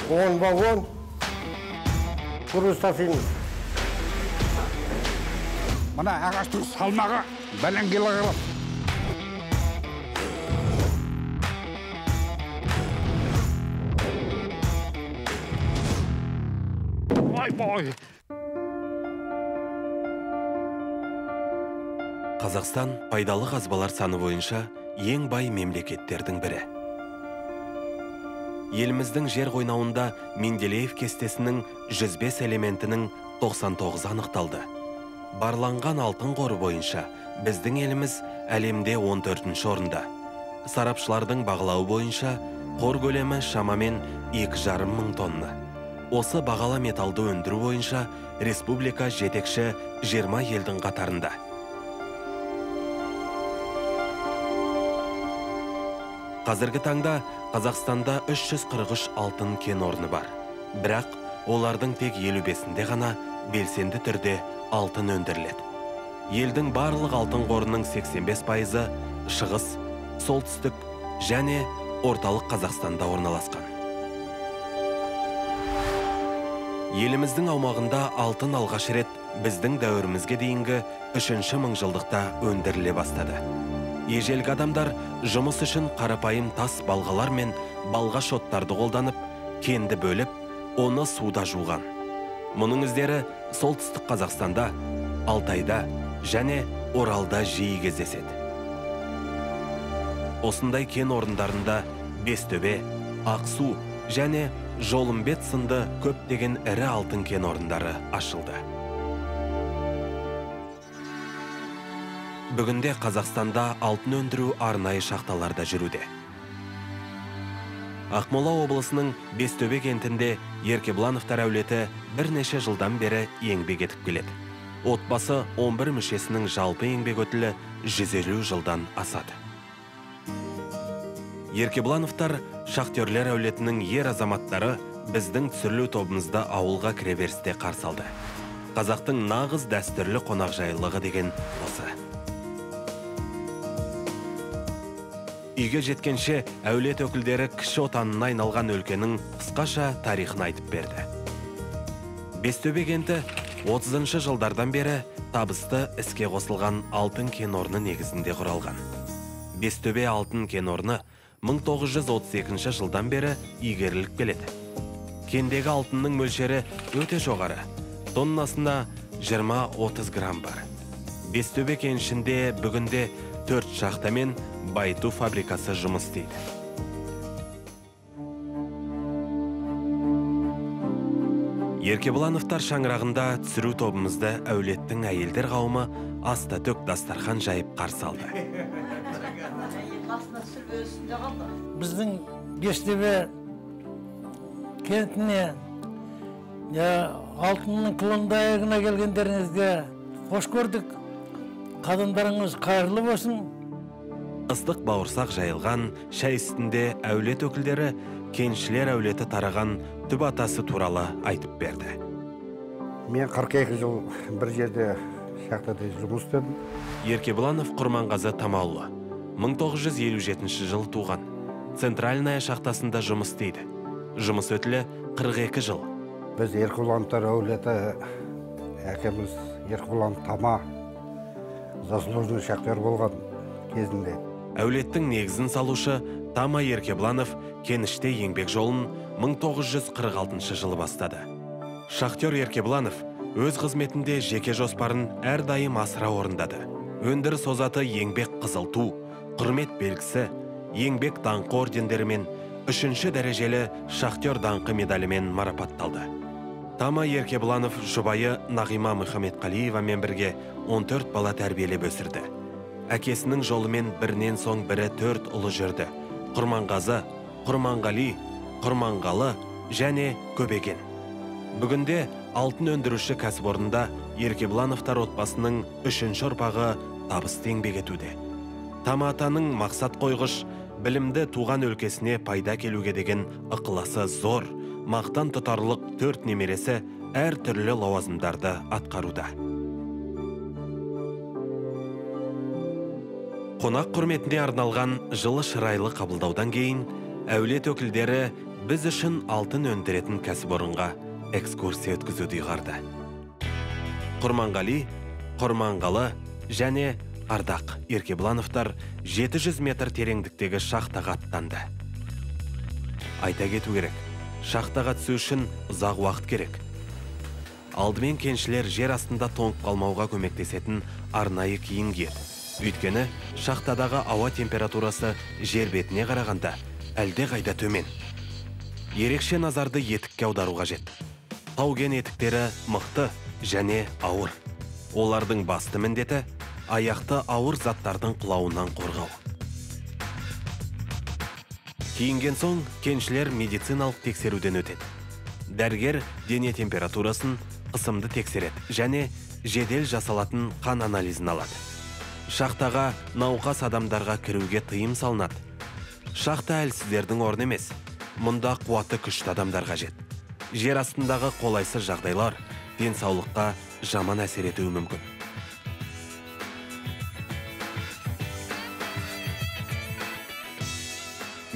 10 вагон груз тасимыз. Мына ағаштың салмағы 1 килограмм. Ой. Қазақстан пайдалы қазбалар саны бойынша ең бай мемлекеттердің бірі. Еліміздің жер қойнауында Менделеев кестесінің 105 элементінің 99 анықталды. Барланған алтын қоры бойынша біздің еліміз әлемде 14-ші орында. Сарапшылардың бағалауы бойынша қор көлемі шамамен 2,5 мың тонна. Осы бағалы металды өндіру бойынша республика жетекші 20 елдің қатарында. Қазіргі таңда Қазақстанда 343 алтын кен орны бар. Бірақ олардың тек 55-інде ғана белсенді түрде алтын өндіріледі. Елдің барлық алтын қорының 85%-ы шығыс, солтүстік және орталық Қазақстанда орналасқан. Еліміздің аумағында алтын алғаш рет біздің дәуірімізге дейінгі 3-ші мыңжылдықта өндіріле бастады. Ежелгі адамдар жұмыс үшін қарапайым тас балғалар мен балға шоттарды қолданып, кенді бөліп, оны суда жуған. Мұның іздері солтүстік Қазақстанда, Алтайда және Оралда жиі кездеседі. Осындай кен орындарында Бестөбе, Ақсу және Жолымбет сынды көптеген ірі алтын кен орындары ашылды. Бүгінде Қазақстанда алтын өндіру арнайы шахталарда жүруде. Ақмола облысының Бестөбе кентінде Еркебұлановтар әулеті бірнеше жылдан бері еңбек етіп келеді. Отбасы 11 мүшесінің жалпы еңбек өтілі 150 жылдан асады. Еркебұлановтар шахтерлер әулетінің ер азаматтары біздің түсірлі тобымызда ауылға кіреберісте қарсы алды. Қазақтың нағыз дәстүрлі қонақжайлығы деген осы. Үйге жеткенше әулет өкілдері кіші отанына айналған өлкенің қысқаша тарихын айтып берді. Бестөбе кенті 30-шы жылдардан бері табысты іске қосылған алтын кен орны негізінде құралған. Бестөбе алтын кен орны 1932 жылдан бері игеріліп келеді. Кендегі алтынның мөлшері өте жоғары, тоннасына 20-30 грамм бар. Бестөбе кенішінде бүгінде 4 шахта мен байыту фабрикасы жұмыс істейді. Еркебұлановтар шаңырағында түсіру тобымызды әулеттің әйелдер қауымы аста төк дастархан жайып қарсы алды. Біздің Бестөбе кентіне алтынның құлындайығына келгендеріңізге қош көрдік. Қадамдарыңыз қайырлы болсын. Ыстық бауырсақ жайылған шай үстінде әулет өкілдері кеншілер әулеті тараған түп атасы туралы айтып берді. Мен 42 жыл бір жерде шахтада жұмыс істедім. Еркебұланов Құрманғазы Тамаулы 1957 жыл туған. Центральная шахтасында жұмыс істейді. Жұмыс өтілі 42 жыл. Біз Еркебұлановтар әулеті әкеміз Еркебұланов Тама заслуженный шахтер болған кезінде. Әулеттің негізін салушы Тама Еркебұланов кеніште еңбек жолын 1946 жылы бастады. Шахтер Еркебұланов өз қызметінде жеке жоспарын әрдайым асыра орындады. Өндіріс озаты еңбек қызыл ту, құрмет белгісі, еңбек даңқы ордендерімен 3-ші дәрежелі шахтер даңқы медалімен марапатталды. Тама Еркебұланов жұбайы Нағима Мұхамедқалиевамен бірге 14 бала тәрбиелеп өсірді. Әкесінің жолымен бірінен соң бірі 4 ұлы жүрді. Құрманғазы, Құрманғали, Құрманғалы және Көбеген. Бүгінде алтын өндіруші кәсіпорында Еркебұлановтар отбасының 3-ші ұрпағы табысты еңбек етуде. Тама атаның мақсат қойғыш, білімді туған өлкесіне пайда келуге деген ықыласы зор, мақтан тұтарлық 4 немересі әр түрлі лауазымдарды атқаруда. Қонақ құрметіне арналған жылы шырайлы қабылдаудан кейін, әулет өкілдері біз үшін алтын өндіретін кәсіпорынға экскурсия өткізуді ұйғарды. Құрманғали, Құрманғалы және Ардақ Еркебұлановтар 700 метр тереңдіктегі шахтаға аттанды. Айта кету керек, шахтаға түсу үшін ұзақ уақыт керек. Алдымен кеншілер жер астында тоңып қалмауға көмектесетін арнайы киім киеді. Өйткені шахтадағы ауа температурасы жер бетіне қарағанда әлде қайда төмен. Ерекше назарды етікке аудару қажет. Тау-кен етіктері мықты және ауыр. Олардың басты міндеті аяқты ауыр заттардың құлауынан қорғау. Киінген соң кеншілер медициналық тексеруден өтеді. Дәрігер дене температурасын, қысымды тексереді және жедел жасалатын қан анализін алады. Шахтаға науқас адамдарға кіруге тыйым салынады. Шахта әлсіздердің орны емес, мұнда қуаты күшті адамдар қажет. Жер астындағы қолайсыз жағдайлар денсаулыққа жаман әсер етуі мүмкін.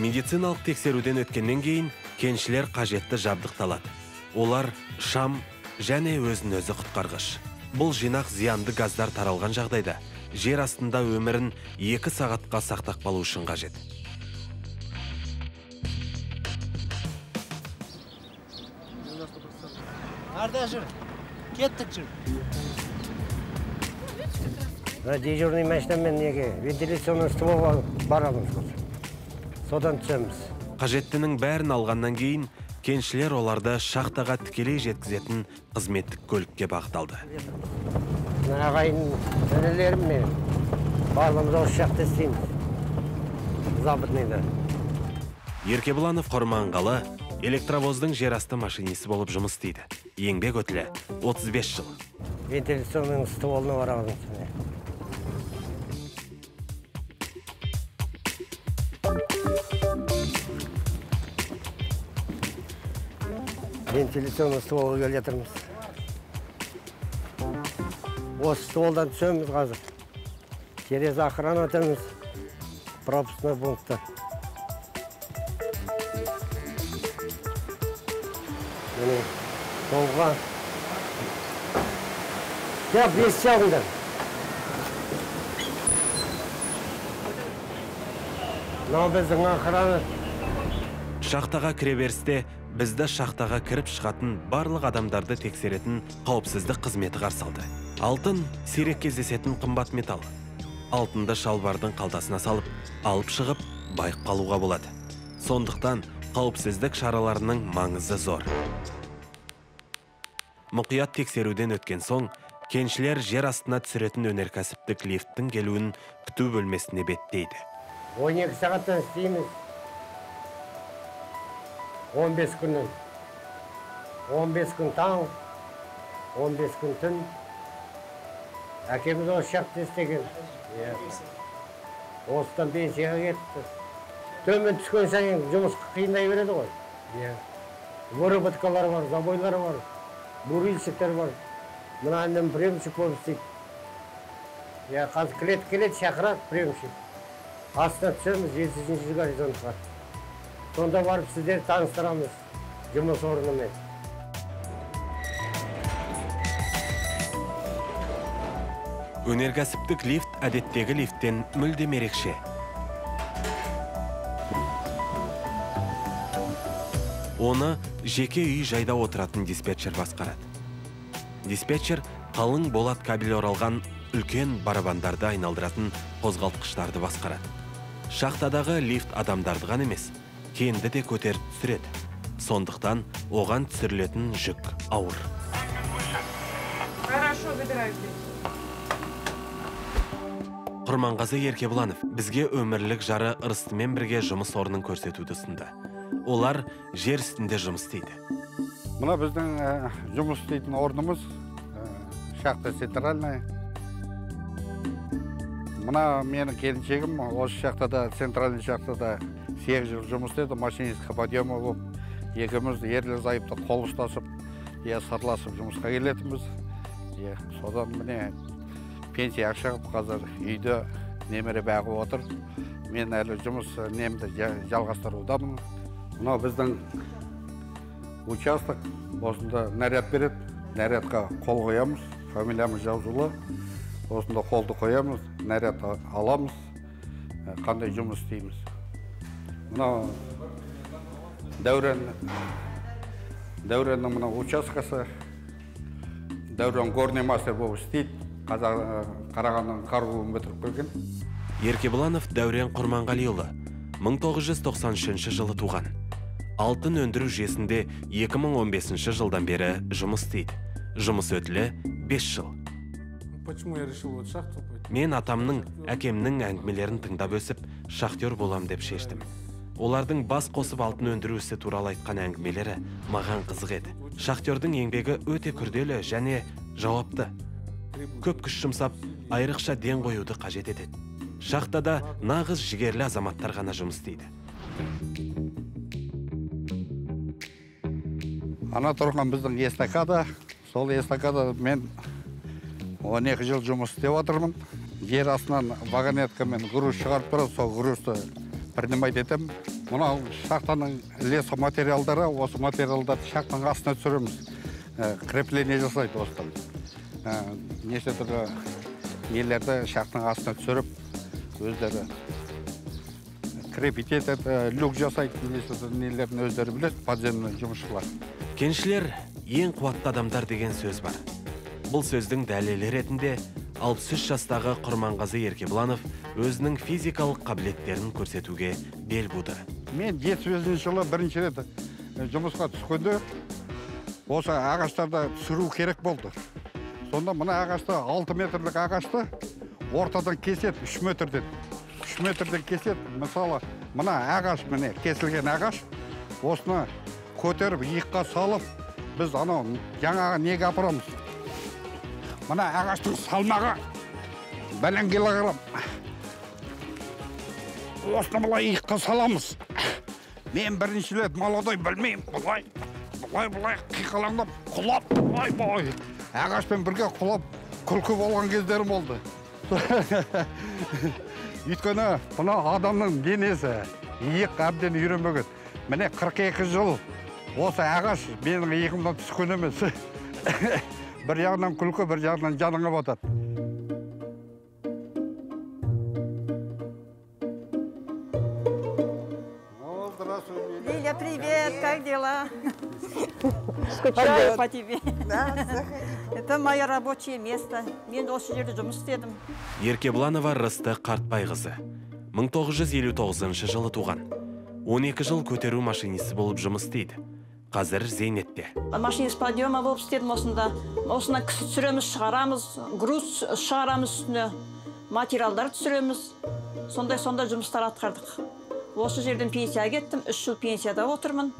Медициналық тексеруден өткеннен кейін кеншілер қажетті жабдықталады. Олар шам және өзін-өзі құтқарғыш. Бұл жинақ зиянды газдар таралған жағдайда жер астында өмірін 2 сағатқа сақтап қалу үшін қажет. Арда жүр, кеттік жүр. Дежурный машинамен неге вентиляционный стволға барамыз. Содан түсеміз. Қажеттінің бәрін алғаннан кейін кеншілер оларды шахтаға тікелей жеткізетін қызметтік көлікке бағытталды. Ағайын інілерім мен барлығымыз осы жақта істейміз. Забытныйда. Еркебұланов Құрманғалы электровоздың жерасты машинисі болып жұмыс істейді. Еңбек өтілі 35 жыл. Вентиляционный стволына барамыз. Вентиляционный стволға келе жатырмыз. Осы стволдан түсеміз қазір. Через охрана өтеміз. Пропускной пунктта. Міне, толға. Деп, бес жағыңдар. Мынау біздің охрана. Шахтаға кіреберісте бізді шахтаға кіріп шығатын барлық адамдарды тексеретін қауіпсіздік қызметі қарсы алды. Алтын сирек кездесетін қымбат металл. Алтынды шалбардың қалтасына салып, алып шығып, байып қалуға болады. Сондықтан қауіпсіздік шараларының маңызы зор. Мұқият тексеруден өткен соң, кеншілер жер астына түсіретін өнеркәсіптік лифттің келуін күту бөлмесіне беттейді. 12 сағаттан істейміз. 15 күннен. 15 күн таң, 15 күн түн. Әкеміз осы жақта істеген. Осыдан пенсияға кетті. Төмен түскен сайын жұмыс қиындай береді ғой. Выработкалар бар, забойлар бар, бурильщиктер бар. Мына анnem приемщик болып істейді. Қазір келеді, шақырады приемщик. Астына түсеміз 7-ші горизонтқа. Сонда барып сіздер таныстырамыз жұмыс орнымен. Өнеркәсіптік лифт әдеттегі лифттен мүлдем ерекше. Оны жеке үй жайда отыратын диспетчер басқарады. Диспетчер қалың болат кабель оралған үлкен барабандарды айналдыратын қозғалтқыштарды басқарады. Шахтадағы лифт адамдарды ғана емес, кенді де көтеріп түсіреді. Сондықтан оған түсірілетін жүк ауыр. Құрманғазы Еркебұланов бізге өмірлік жары ырыстымен бірге жұмыс орнын көрсетуді ұсынды. Олар жер үстінде жұмыс істейді. Мына біздің жұмыс істейтін орнымыз шахта центральная. Мына менің келіншегім осы шахтада, центральный шахтада 8 жыл жұмыс істеді, машинистка подъема болып, екеуміз ерлі-зайыпты қол ұстасып, сырласып жұмысқа келетінбіз. Содан міне пенсия шығып, қазір үйде немере бағып отыр. Мен әлі жұмыс немді жалғастырудамын. Мынау біздің участок, осында наряд береді. Нарядқа қол қоямыз, фамилиямыз жазулы. Осында қолды қоямыз, наряд аламыз, қандай жұмыс істейміз. Мынау Дәуреннің мынау участкасы. Дәурен горный мастер болып істейді. Қарағанның қаруын бітіріп келген. Еркебұланов Дәурен Құрманғалиұлы 1993 жылы туған. Алтын өндіру жүйесінде 2015 жылдан бері жұмыс істейді. Жұмыс өтілі 5 жыл. Почему я решил вот шахту пойти? Мен атамның, әкемнің әңгімелерін тыңдап өсіп, шахтер болам деп шештім. Олардың бас қосып алтын өндіру ісі туралы айтқан әңгімелері маған қызық еді. Шахтердің еңбегі өте күрделі және жауапты. Көп күш жұмсап, айрықша ден қоюды қажет етеді. Шахтада нағыз жігерлі азаматтар ғана жұмыс істейді. Ана тұрған біздің эстакада. Сол эстакада мен 12 жыл жұмыс істеп отырмын. Жер астынан вагонеткамен груз шығарып тұрады, сол грузды принимать етемін. Мынау шахтаның лесо материалдары, осы материалдарды шахтаның астына түсіреміз. Крепление жасайды осыдан. Неше түрлі нелерді шахтаның астына түсіріп, өздері крепить етеді, люк жасайды, неше түрлі нелерін өздері біледі, подземный жұмысшылар. Кеншілер ең қуатты адамдар деген сөз бар. Бұл сөздің дәлелі ретінде 63 жастағы Құрманғазы Еркебұланов өзінің физикалық қабілеттерін көрсетуге бел буды. Мен 75 жылы бірінші рет жұмысқа түскенде осы ағаштарды түсіру керек болды. Сонда мына ағашты 6 метрлік ағашты ортадан кеседі 3 метрден. 3 метрден кеседі. Мысалы, мына ағаш, міне кесілген ағаш, осыны көтеріп, иыққа салып, біз анау жаңағы неге апарамыз. Мына ағаштың салмағы 1 килограмм. Осыны бұлай иыққа саламыз. Мен бірінші рет молодой білмеймін. Бұлай қиқалаңдап, құлап, бұлай. Ағашпен бірге құлап, күлкі болған кездерім болды. Өйткені бұна адамның денесі иық әбден үйренбеген. Міне 42 жыл осы ағаш менің иығымдан түскен емес. Бір жағынан күлкі, бір жағынан жаныңа батады. Лиля, привет, как дела? Скучаю по тебе. Да, заходи. Это мое рабочее место. Мен осы жерде жұмыс істедім. Еркебұланова Рысты Қартбайқызы 1959 жылы туған. 12 жыл көтеру машинисі болып жұмыс істейді. Қазір Зейнетте. Машинист подъема болып істедім осында. Осына кісі түсіреміз, шығарамыз, груз шығарамыз үстіне, материалдар түсіреміз. Сондай жұмыстар атқардық. Осы жерден пенсияға кеттім, 3 жыл пенсияда отырмын.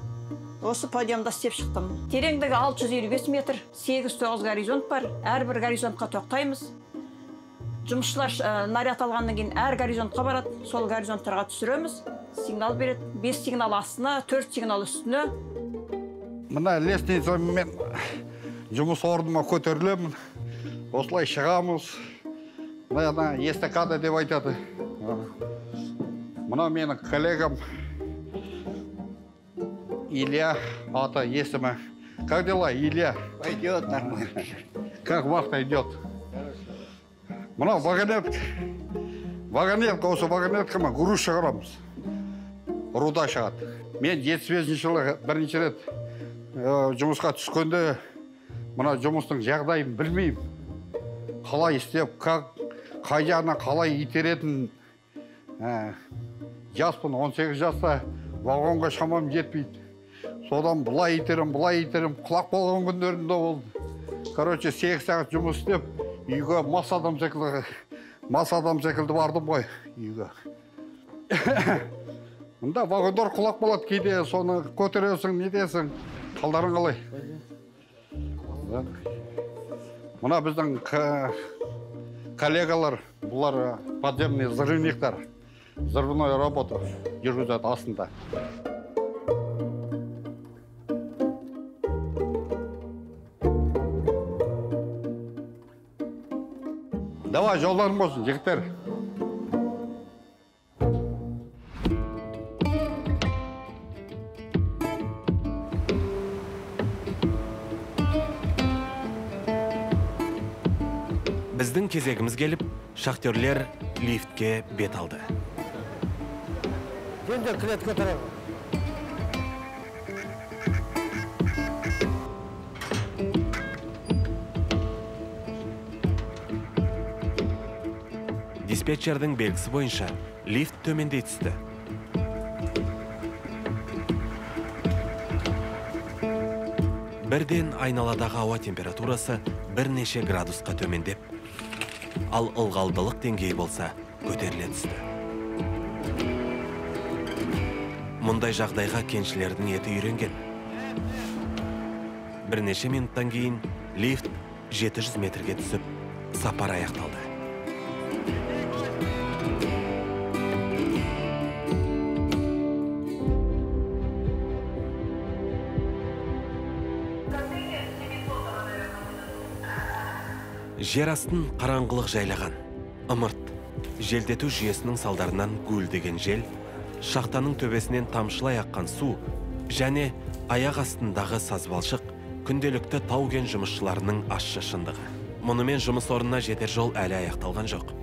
Осы подъемда істеп шықтым. Тереңдігі 655 метр, 8-9 горизонт бар. Әрбір горизонтқа тоқтаймыз. Жұмысшылар наряд алғаннан кейін әр горизонтқа барады. Сол горизонттарға түсіреміз. Сигнал береді. 5 сигнал астына, 4 сигнал үстіне. Мына лестницамен жұмыс орныма көтерілемін. Осылай шығамыз. Мына эстакада деп айтады. Мына менің коллегам Илья, аты есімі. Как дела, Илья? Пойдет нормально. Как вахта идет? Мына вагонетка, осы вагонеткамен груз шығарамыз. Руда шығады. Мен 75 жылы бірінші рет жұмысқа түскенде мына жұмыстың жағдайын білмеймін. Қалай істеп, қай жағына қалай итеретін. Жаспын, 18 жаста вагонға шамам жетпейді. Содан бұлай итерім, құлақ болған күндерінде болды. Короче, 8 сағат жұмыс істеп, үйге мас адам секілді бардым ғой үйге. Мұнда вагондар құлақ болады кейде, соны көтересің, не десің, қалдарың қалай? Мұна біздің коллегалар, бұлар подземный взрывниктар. Взрывной работа жүргізеді астында. Давай, жолдарың болсын, жігіттер. Біздің кезегіміз келіп, шахтерлер лифтке бет алды. Енді клетка тұрады. Диспетчердің белгісі бойынша лифт төмендей түсті. Бірден айналадағы ауа температурасы бірнеше градусқа төмендеп, ал ылғалдылық деңгейі болса көтеріле түсті. Мұндай жағдайға кеншілердің еті үйренген. Бірнеше минуттан кейін лифт 700 метрге түсіп, сапар аяқталды. Жер астын қараңғылық жайлаған. Ымырт, желдету жүйесінің салдарынан гүлдеген жел, шахтаның төбесінен тамшылай аққан су, және аяқ астындағы сазбалшық күнделікті тауген жұмысшыларының ащы шындығы. Мұнымен жұмыс орнына жетер жол әлі аяқталған жоқ.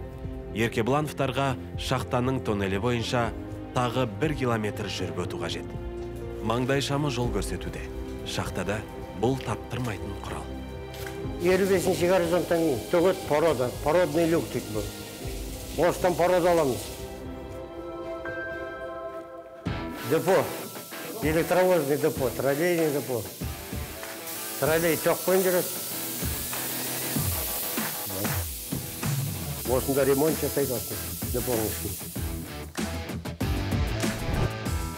Еркебұлановтарға шахтаның тоннелі бойынша тағы 1 километр жүріп өту қажет. Маңдай шамы жол көрсетуде. Шахтада бұл таптырмайтын құрал. 25-ші горизонттан кейін төгет порода, породный люк дейді бұл. Осыдан порода аламыз. Депо, электровозный депо, троллейный депо. Троллей тоқпен жүреді. Осында ремонт жасайды депоның ішінде.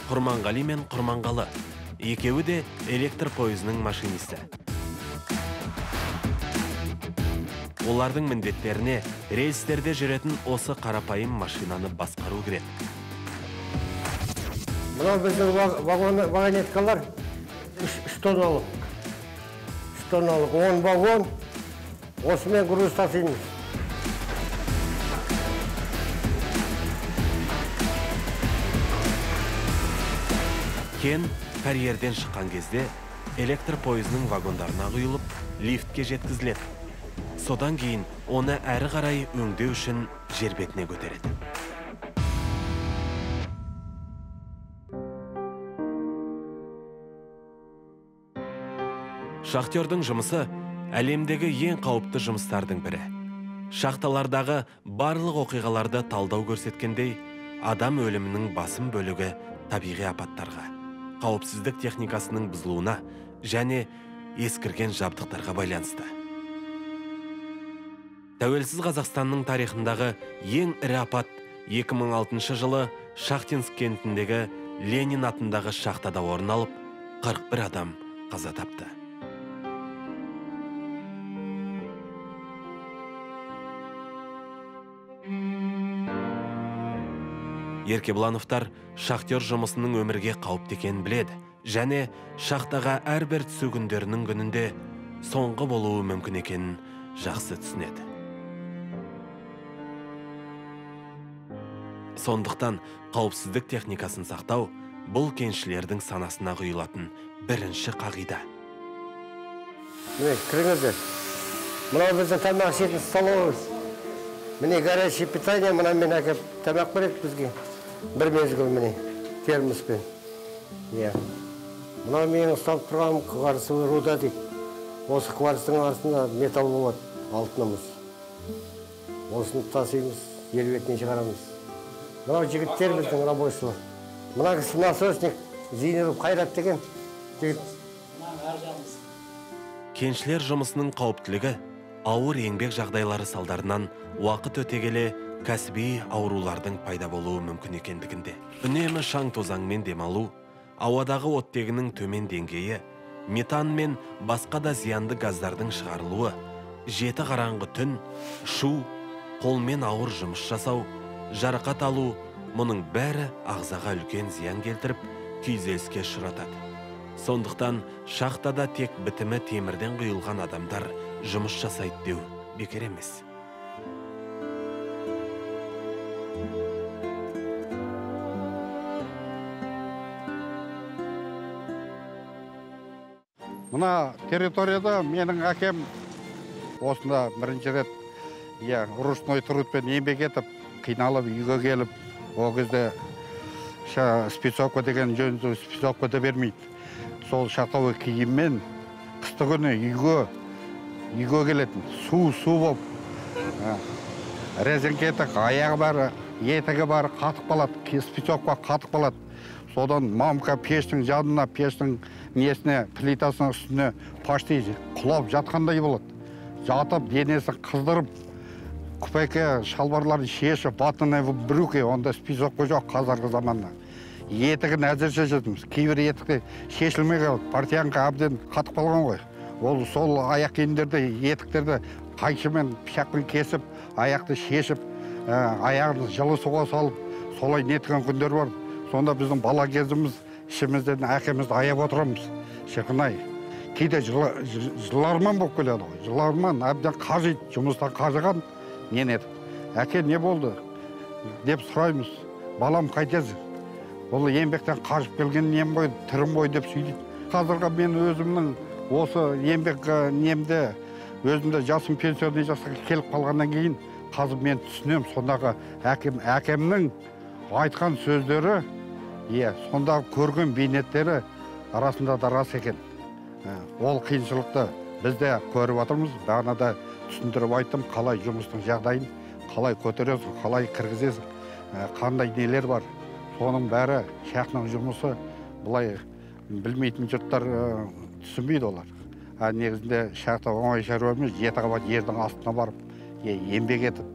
Құрманғали мен Құрманғалы, екеуі де электр пойызының машинисті. Олардың міндеттеріне рейстерде жүретін осы қарапайым машинаны басқару керек. Мынау біздің вагонеткалар 3 тонналық. 10 вагон, осымен груз тасимыз. Кен карьерден шыққан кезде электр пойызының вагондарына құйылып, лифтке жеткізіледі. Содан кейін оны әрі қарай өңдеу үшін жер бетіне көтереді. Шахтердің жұмысы әлемдегі ең қауіпті жұмыстардың бірі. Шахталардағы барлық оқиғаларды талдау көрсеткендей, адам өлімінің басым бөлігі табиғи апаттарға, қауіпсіздік техникасының бұзылуына және ескірген жабдықтарға байланысты. Тәуелсіз Қазақстанның тарихындағы ең ірі апат 2006 жылы Шахтинск кентіндегі Ленин атындағы шахтада орын алып, 41 адам қаза тапты. Еркебұлановтар шахтер жұмысының өмірге қауіпті екенін біледі, және шахтаға әрбір түсу күндерінің күнінде соңғы болуы мүмкін екенін жақсы түсінеді. Сондықтан қауіпсіздік техникасын сақтау бұл кеншілердің санасына құйылатын бірінші қағида. Міне, кіріңіздер. Мынау біздің тамақ ішетін столовымыз. Міне горячее питание, мына мен әкеп тамақ береді бізге. Бір мезгіл міне, термоспен. Мынау менің ұсталып тұрғаным кварцевый руда дейді. Осы кварцтың астында металл болады, алтынымыз. Осыны тасимыз, жер бетіне шығарамыз. Мынау жігіттер біздің рабочылар. Мына кісі насосник, Зейнеров Қайрат деген жігіт. Кеншілер жұмысының қауіптілігі ауыр еңбек жағдайлары салдарынан уақыт өте келе кәсіби аурулардың пайда болуы мүмкін екендігінде. Үнемі шаң тозаңмен демалу, ауадағы оттегінің төмен деңгейі, метан мен басқа да зиянды газдардың шығарылуы, жеті қараңғы түн, шу, қолмен ауыр жұмыс жасау, жарақат алу, мұның бәрі ағзаға үлкен зиян келтіріп, күйзеліске ұшыратады. Сондықтан шахтада тек бітімі темірден құйылған адамдар жұмыс жасайды деу бекер емес. Мына территорияда менің әкем осында бірінші рет иә, ручной трудпен еңбек етіп, қиналып, үйге келіп, ол кезде спецовка деген жөнді спецовка да бермейді. Сол шақтауы киіммен қысты күні үйге келетін. Су болып, резеңке етік, аяғы бары, етігі бары қатық қалады, спецовка қатық қалады. Содан мамка пештің жанына, пештің несіне, плитасының үстіне почти құлап жатқандай болады. Жатып, денесін қыздырып, күпәйке шалбарларын шешіп, ватные брюки, онда спецовка жоқ қазіргі заманда. Етігін әзір шешетіміз. Кейбір етікте шешілмей қалды. Партиянка әбден қатып қалған ғой. Ол сол аяқ киімдерді, етіктерді қайшымен, пышақпен кесіп, аяқты шешіп, аяғын жылы суға салып, солай неткен күндер бар. Сонда біздің бала кезіміз, ішімізден әкемізді аяп отырамыз. Шықынай. Кейде жыларман болып келеді ғой. Жыларман әбден қажиды, жұмыстан қажыған. Нен еді? Әке не болды? Деп сұраймыз. Балам қайтесің? Ол еңбектен қажып келген нем ғой, түрім ғой деп сөйлейді. Қазіргі мен өзімнің осы еңбек немде, өзімде жасым пенсионный жасқа келіп қалғаннан кейін, қазір мен түсінем, сондағы әкемнің айтқан сөздері, сондағы көрген бейнеттері арасында да рас екен. Ол қиыншылықты біз де көріп отырмыз. Бағана да түсіндіріп айттым, қалай жұмыстың жағдайын, қалай көтересің, қалай кіргізесің, қандай нелер бар. Соның бәрі шақтың жұмысы, бұлай білмейтін жұрттар түсінбейді олар. Негізінде шақта оңай шаруа емес, 7 қабат жердің астына барып, еңбек етіп,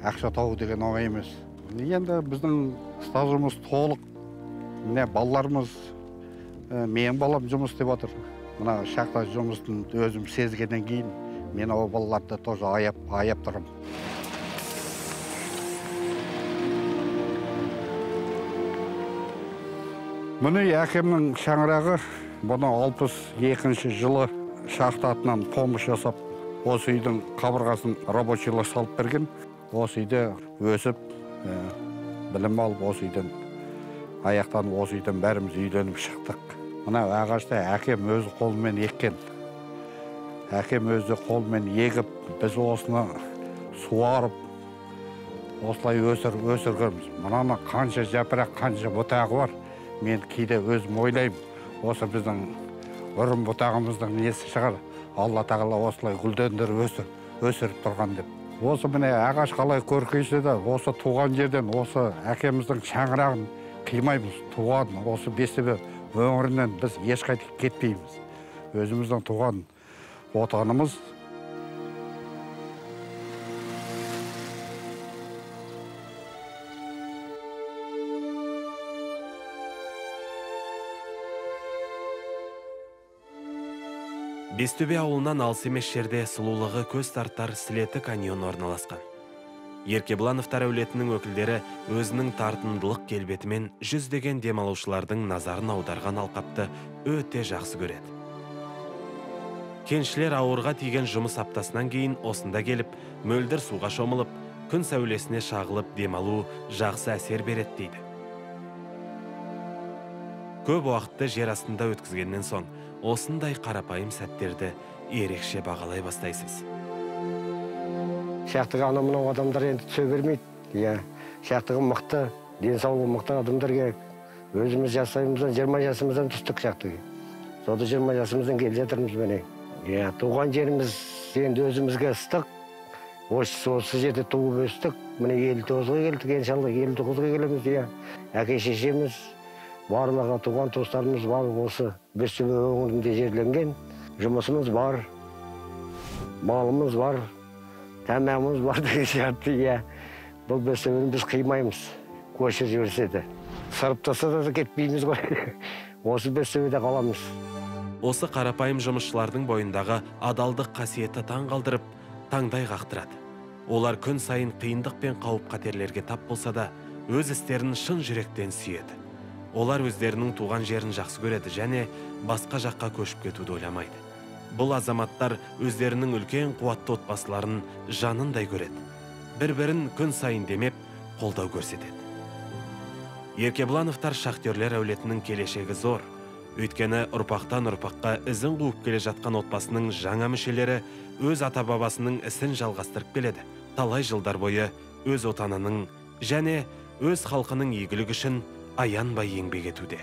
ақша тауы деген оңай емес. Енді біздің стажымыз толық, балаларымыз, менің балам жұмыс істеп отыр. Мына шақта жұмыстың өзім сезгеннен кейін, мен ол балаларды тоже аяп тұрмын. Мұны әкемнің шаңырағы, бұны 62 жылы шахта атынан помощь жасап, осы үйдің қабырғасын рабочийлық салып берген. Осы үйде өсіп, білім алып, осы үйден аяқтанып, осы үйден бәріміз үйленіп шықтық. Мына ағашты әкем өзі қолымен еккен. Әкем өзі қолымен егіп, біз осыны суарып, осылай өсіргенбіз. Мынаны қанша жапырақ, қанша бұтағы бар. Мен кейде өзім ойлаймын, осы біздің ұрым бұтағымыздың несі шығар, Алла тағала осылай гүлдендір өсіріп тұрған деп. Осы міне ағаш қалай көркейсе де, осы туған жерден, осы әкеміздің шаңырағын қимаймыз. Туған, осы Бестөбе өңірінен біз ешқайтып кетпейміз. Өзіміздің туған отанымыз. Бестөбе ауылынан алыс емес жерде сұлулығы көз тартар Сілеті каньоны орналасқан. Еркебұлановтар әулетінің өкілдері өзінің тартымдылық келбетімен жүздеген демалушылардың назарын аударған алқапты өте жақсы көреді. Кеншілер ауырға тиген жұмыс аптасынан кейін осында келіп, мөлдір суға шомылып, күн сәулесіне шағылып демалу жақсы әсер береді дейді. Көп уақытты жер астында өткізгеннен соң, осындай қарапайым сәттерді ерекше бағалай бастайсыз. Шақтығы анамынау адамдар енді түсе бермейді. Шақтығы мықты, денсаулығы мықты адамдар керек. Өзіміз жасаймыздан 20 жасымыздан түстік шақтығы. Соды 20 жасымыздан келе жатырмыз міне. Туған жеріміз енді өзімізге ыстық. Осы жерде туып өстік. Міне 59-ға келдік, иншалла 59-ға келеміз. Әке шешеміз, барлығы туған туыстарымыз бар, осы Бестөбе өңірінде жерленген. Жұмысымыз бар, малымыз бар, тәмамыз бар деген сияқты. Бұл Бестөбені біз қимаймыз, көшір жіберсе де. Сырыптаса да кетпейміз ғой. Осы Бестөбеде қаламыз. Осы қарапайым жұмысшылардың бойындағы адалдық қасиеті таң қалдырып, таңдай қақтырады. Олар күн сайын қиындық пен қауіп қатерлерге тап болса да, өз істерін шын жүректен сүйеді. Олар өздерінің туған жерін жақсы көреді және басқа жаққа көшіп кетуді ойламайды. Бұл азаматтар өздерінің үлкен қуатты отбасыларын жанындай көреді. Бір-бірін күн сайын демеп, қолдау көрсетеді. Еркебұлановтар шахтерлер әулетінің келешегі зор. Өйткені ұрпақтан ұрпаққа ізін қуып келе жатқан отбасының жаңа мүшелері өз ата-бабасының ісін жалғастырып келеді. Талай жылдар бойы өз отанының және өз халқының игілігі үшін аянбай еңбек етуде.